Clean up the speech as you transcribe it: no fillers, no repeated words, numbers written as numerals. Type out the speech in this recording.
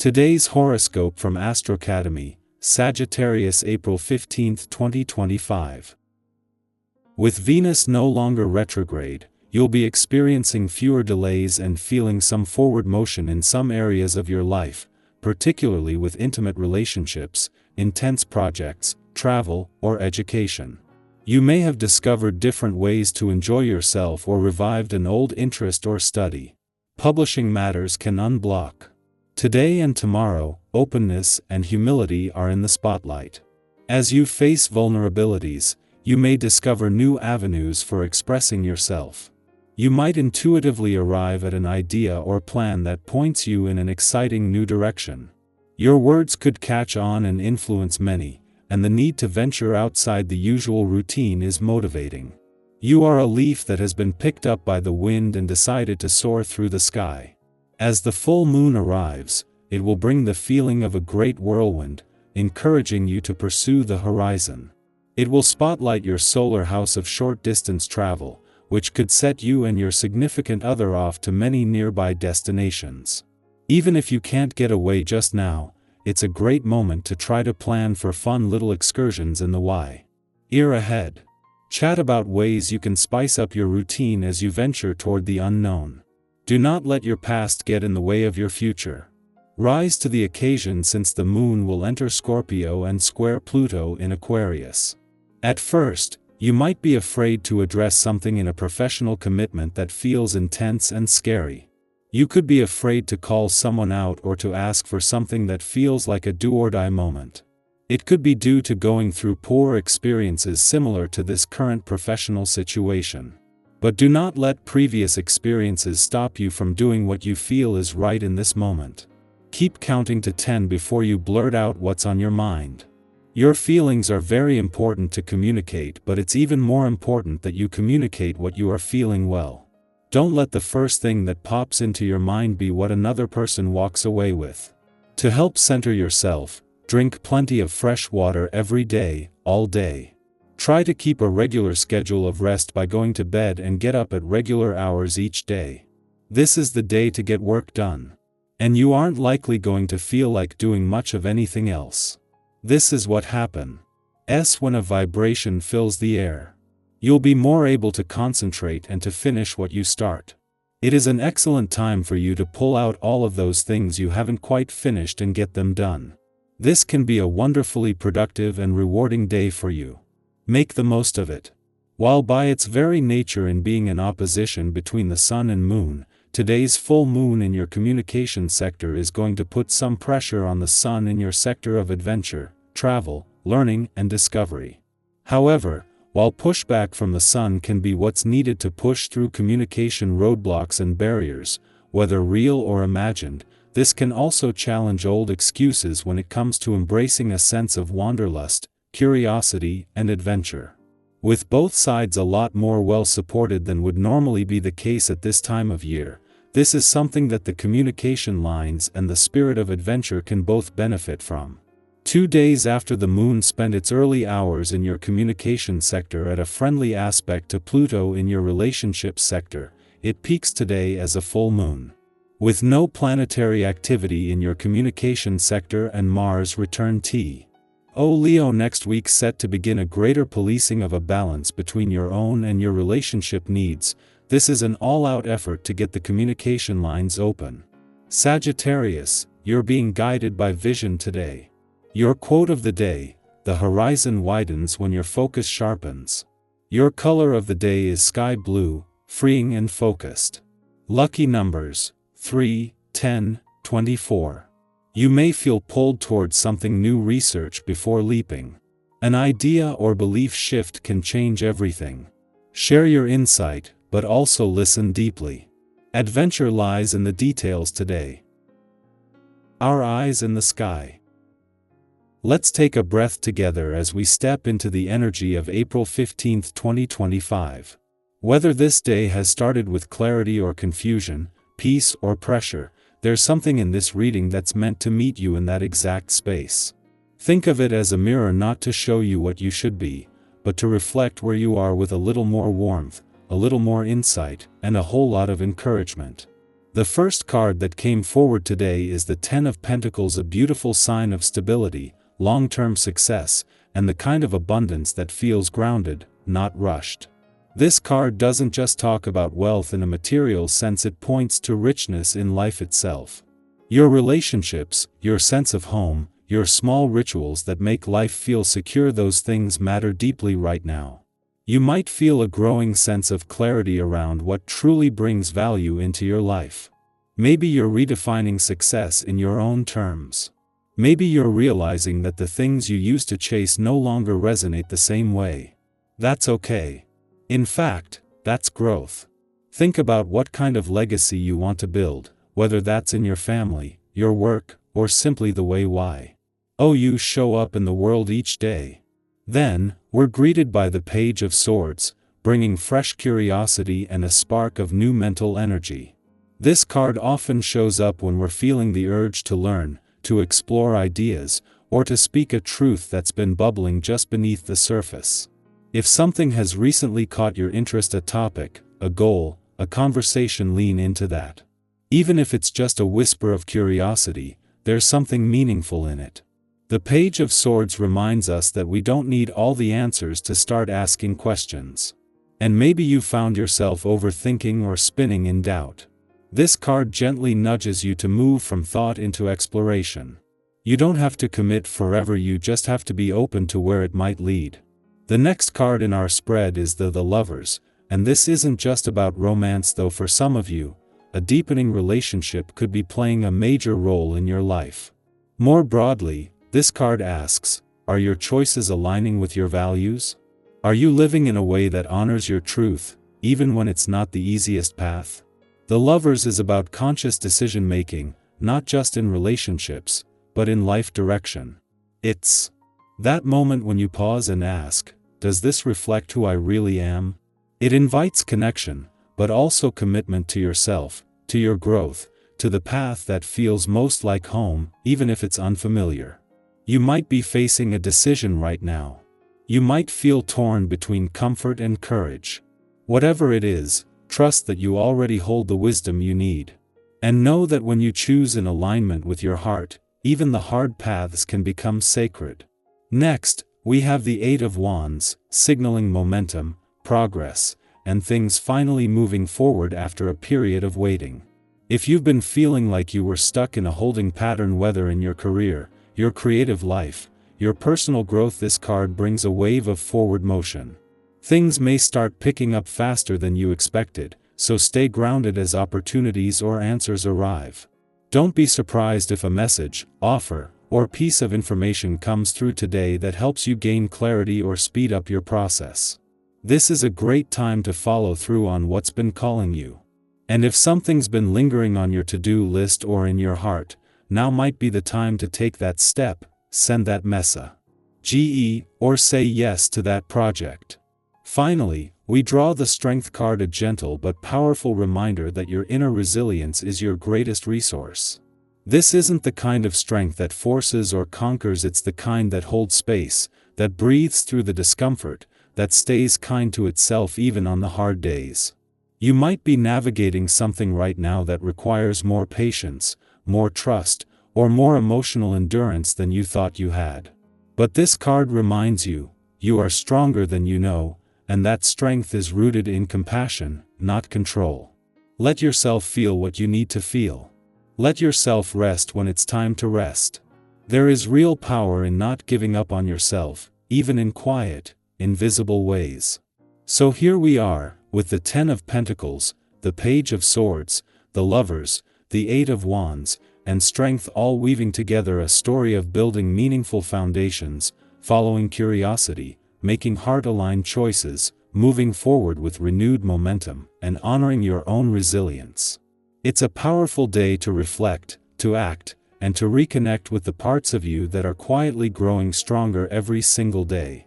Today's horoscope from Astrocademy, Sagittarius, April 15, 2025. With Venus no longer retrograde, you'll be experiencing fewer delays and feeling some forward motion in some areas of your life, particularly with intimate relationships, intense projects, travel, or education. You may have discovered different ways to enjoy yourself or revived an old interest or study. Publishing matters can unblock. Today and tomorrow, openness and humility are in the spotlight. As you face vulnerabilities, you may discover new avenues for expressing yourself. You might intuitively arrive at an idea or plan that points you in an exciting new direction. Your words could catch on and influence many, and the need to venture outside the usual routine is motivating. You are a leaf that has been picked up by the wind and decided to soar through the sky. As the full moon arrives, it will bring the feeling of a great whirlwind, encouraging you to pursue the horizon. It will spotlight your solar house of short-distance travel, which could set you and your significant other off to many nearby destinations. Even if you can't get away just now, it's a great moment to try to plan for fun little excursions in the year ahead. Chat about ways you can spice up your routine as you venture toward the unknown. Do not let your past get in the way of your future. Rise to the occasion, since the moon will enter Scorpio and square Pluto in Aquarius. At first, you might be afraid to address something in a professional commitment that feels intense and scary. You could be afraid to call someone out or to ask for something that feels like a do-or-die moment. It could be due to going through poor experiences similar to this current professional situation. But do not let previous experiences stop you from doing what you feel is right in this moment. Keep counting to 10 before you blurt out what's on your mind. Your feelings are very important to communicate, but it's even more important that you communicate what you are feeling well. Don't let the first thing that pops into your mind be what another person walks away with. To help center yourself, drink plenty of fresh water every day, all day. Try to keep a regular schedule of rest by going to bed and get up at regular hours each day. This is the day to get work done. And you aren't likely going to feel like doing much of anything else. This is what happens when a vibration fills the air. You'll be more able to concentrate and to finish what you start. It is an excellent time for you to pull out all of those things you haven't quite finished and get them done. This can be a wonderfully productive and rewarding day for you. Make the most of it. While by its very nature in being an opposition between the sun and moon, today's full moon in your communication sector is going to put some pressure on the sun in your sector of adventure, travel, learning, and discovery. However, while pushback from the sun can be what's needed to push through communication roadblocks and barriers, whether real or imagined, this can also challenge old excuses when it comes to embracing a sense of wanderlust, curiosity, and adventure. With both sides a lot more well supported than would normally be the case at this time of year, this is something that the communication lines and the spirit of adventure can both benefit from. 2 days after the moon spent its early hours in your communication sector at a friendly aspect to Pluto in your relationships sector, it peaks today as a full moon. With no planetary activity in your communication sector and Mars return Leo next week set to begin a greater policing of a balance between your own and your relationship needs. This is an all-out effort to get the communication lines open. Sagittarius, you're being guided by vision today. Your quote of the day: the horizon widens when your focus sharpens. Your color of the day is sky blue, freeing and focused. Lucky numbers: 3, 10, 24. You may feel pulled towards something new. Research before leaping. An idea or belief shift can change everything. Share your insight, but also listen deeply. Adventure lies in the details today. Our eyes in the sky. Let's take a breath together as we step into the energy of April 15, 2025. Whether this day has started with clarity or confusion, peace or pressure, there's something in this reading that's meant to meet you in that exact space. Think of it as a mirror, not to show you what you should be, but to reflect where you are with a little more warmth, a little more insight, and a whole lot of encouragement. The first card that came forward today is the Ten of Pentacles, a beautiful sign of stability, long-term success, and the kind of abundance that feels grounded, not rushed. This card doesn't just talk about wealth in a material sense, it points to richness in life itself. Your relationships, your sense of home, your small rituals that make life feel secure, those things matter deeply right now. You might feel a growing sense of clarity around what truly brings value into your life. Maybe you're redefining success in your own terms. Maybe you're realizing that the things you used to chase no longer resonate the same way. That's okay. In fact, that's growth. Think about what kind of legacy you want to build, whether that's in your family, your work, or simply the way you show up in the world each day. Then, we're greeted by the Page of Swords, bringing fresh curiosity and a spark of new mental energy. This card often shows up when we're feeling the urge to learn, to explore ideas, or to speak a truth that's been bubbling just beneath the surface. If something has recently caught your interest, a topic, a goal, a conversation, lean into that. Even if it's just a whisper of curiosity, there's something meaningful in it. The Page of Swords reminds us that we don't need all the answers to start asking questions. And maybe you found yourself overthinking or spinning in doubt. This card gently nudges you to move from thought into exploration. You don't have to commit forever, you just have to be open to where it might lead. The next card in our spread is the Lovers, and this isn't just about romance, though for some of you, a deepening relationship could be playing a major role in your life. More broadly, this card asks, are your choices aligning with your values? Are you living in a way that honors your truth, even when it's not the easiest path? The Lovers is about conscious decision-making, not just in relationships, but in life direction. It's that moment when you pause and ask, does this reflect who I really am? It invites connection, but also commitment to yourself, to your growth, to the path that feels most like home, even if it's unfamiliar. You might be facing a decision right now. You might feel torn between comfort and courage. Whatever it is, trust that you already hold the wisdom you need. And know that when you choose in alignment with your heart, even the hard paths can become sacred. Next, we have the Eight of Wands, signaling momentum, progress, and things finally moving forward after a period of waiting. If you've been feeling like you were stuck in a holding pattern, whether in your career, your creative life, your personal growth, this card brings a wave of forward motion. Things may start picking up faster than you expected, so stay grounded as opportunities or answers arrive. Don't be surprised if a message, offer, or piece of information comes through today that helps you gain clarity or speed up your process. This is a great time to follow through on what's been calling you. And if something's been lingering on your to-do list or in your heart, now might be the time to take that step, send that message, or say yes to that project. Finally, we draw the Strength card, a gentle but powerful reminder that your inner resilience is your greatest resource. This isn't the kind of strength that forces or conquers, it's the kind that holds space, that breathes through the discomfort, that stays kind to itself even on the hard days. You might be navigating something right now that requires more patience, more trust, or more emotional endurance than you thought you had. But this card reminds you, you are stronger than you know, and that strength is rooted in compassion, not control. Let yourself feel what you need to feel. Let yourself rest when it's time to rest. There is real power in not giving up on yourself, even in quiet, invisible ways. So here we are, with the Ten of Pentacles, the Page of Swords, the Lovers, the Eight of Wands, and Strength, all weaving together a story of building meaningful foundations, following curiosity, making heart-aligned choices, moving forward with renewed momentum, and honoring your own resilience. It's a powerful day to reflect, to act, and to reconnect with the parts of you that are quietly growing stronger every single day.